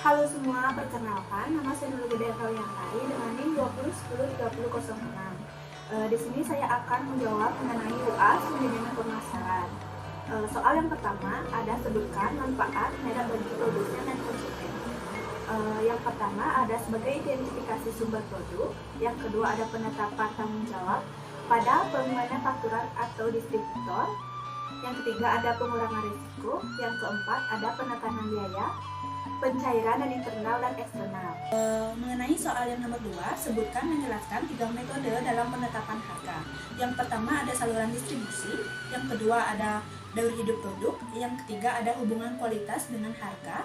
Halo semua, perkenalkan nama saya Nurul Gede Kaliantari dengan NIM 20103006. Di sini saya akan menjawab mengenai UAS manajemen pemasaran. Soal yang pertama ada sebutkan manfaat, merek bagi produsen dan konsumen. Yang pertama ada sebagai identifikasi sumber produk. Yang kedua ada penetapan tanggung jawab pada pemanufakturan atau distributor. Yang ketiga ada pengurangan risiko. Yang keempat ada penekanan biaya, pencairan dan internal dan eksternal. Mengenai soal yang nomor 2, sebutkan menjelaskan 3 metode dalam penetapan harga. Yang pertama ada saluran distribusi, yang kedua ada daur hidup produk, yang ketiga ada hubungan kualitas dengan harga.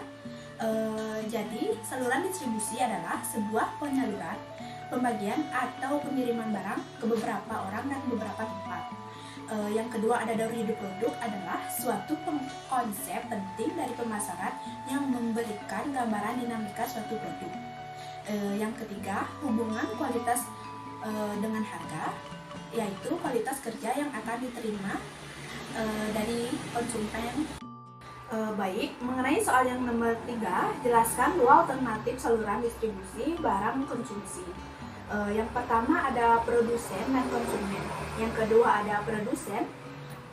Jadi saluran distribusi adalah sebuah penyaluran, pembagian atau pengiriman barang ke beberapa orang dan beberapa tempat. Yang kedua ada daur hidup produk adalah suatu konsep penting dari pemasaran yang memberikan gambaran dinamika suatu produk. Yang ketiga hubungan kualitas dengan harga, yaitu kualitas kerja yang akan diterima dari konsumen. Baik, mengenai soal yang nomor 3, jelaskan 2 alternatif saluran distribusi barang konsumsi. Yang pertama ada produsen dan konsumen. Yang kedua ada produsen,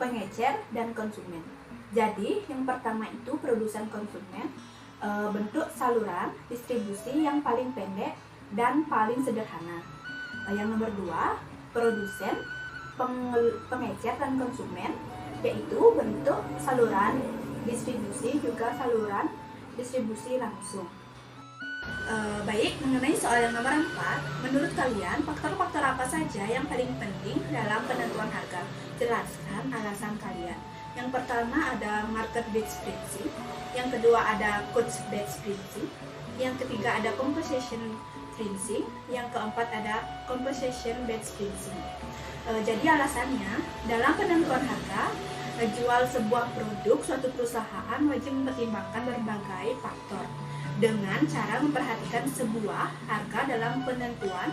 pengecer, dan konsumen. Jadi yang pertama itu produsen konsumen, bentuk saluran distribusi yang paling pendek dan paling sederhana. Yang nomor 2 produsen, pengecer, dan konsumen, yaitu bentuk saluran distribusi juga saluran distribusi langsung. Baik, mengenai soal yang nomor 4, menurut kalian faktor-faktor apa saja yang paling penting dalam penentuan harga? Jelaskan alasan kalian. Yang pertama ada market based principle, yang kedua ada cost based principle, yang ketiga ada composition principle, yang keempat ada composition based principle. Jadi alasannya, dalam penentuan harga, jual sebuah produk, suatu perusahaan wajib mempertimbangkan berbagai faktor dengan cara memperhatikan sebuah harga dalam penentuan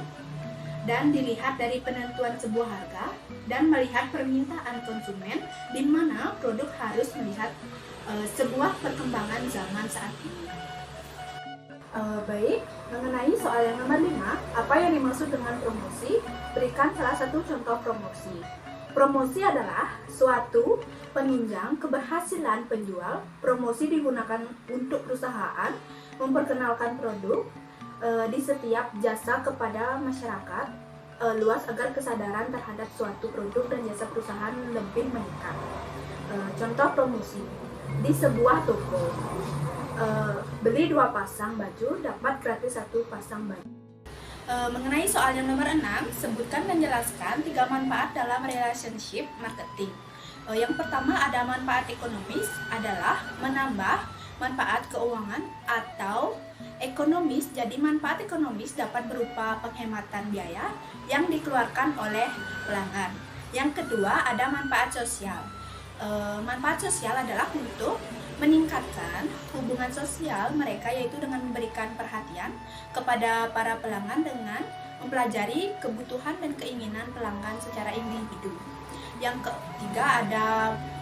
dan dilihat dari penentuan sebuah harga dan melihat permintaan konsumen, di mana produk harus melihat sebuah perkembangan zaman saat ini. Baik, mengenai soal yang nomor 5, apa yang dimaksud dengan promosi? Berikan salah satu contoh promosi. Promosi adalah suatu penunjang keberhasilan penjual. Promosi digunakan untuk perusahaan memperkenalkan produk di setiap jasa kepada masyarakat luas agar kesadaran terhadap suatu produk dan jasa perusahaan lebih meningkat. Contoh promosi di sebuah toko, beli 2 pasang baju dapat gratis 1 pasang baju. Mengenai soal yang nomor 6, sebutkan dan jelaskan 3 manfaat dalam relationship marketing. Yang pertama ada manfaat ekonomis, adalah menambah manfaat keuangan atau ekonomis. Jadi manfaat ekonomis dapat berupa penghematan biaya yang dikeluarkan oleh pelanggan. Yang kedua ada manfaat sosial. Manfaat sosial adalah untuk meningkatkan hubungan sosial mereka, yaitu dengan memberikan perhatian kepada para pelanggan dengan mempelajari kebutuhan dan keinginan pelanggan secara individu. Yang ketiga ada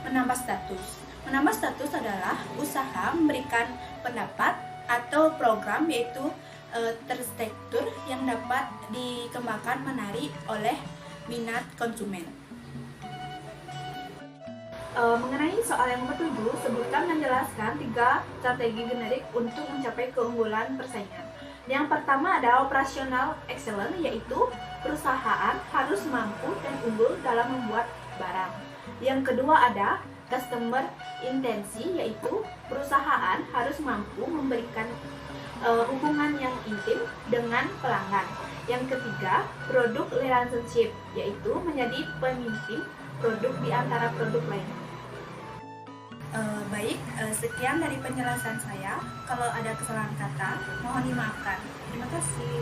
menambah status. Menambah status adalah usaha memberikan pendapat atau program, yaitu terstruktur yang dapat dikembangkan menarik oleh minat konsumen. Mengenai soal yang nomor 7, sebutkan dan jelaskan 3 strategi generik untuk mencapai keunggulan persaingan. Yang pertama ada operational excellence, yaitu perusahaan harus mampu dan unggul dalam membuat barang. Yang kedua ada customer intensi, yaitu perusahaan harus mampu memberikan hubungan yang intim dengan pelanggan. Yang ketiga produk relationship, yaitu menjadi pemimpin produk di antara produk lainnya. Baik, sekian dari penjelasan saya. Kalau ada kesalahan kata, mohon dimaafkan. Terima kasih.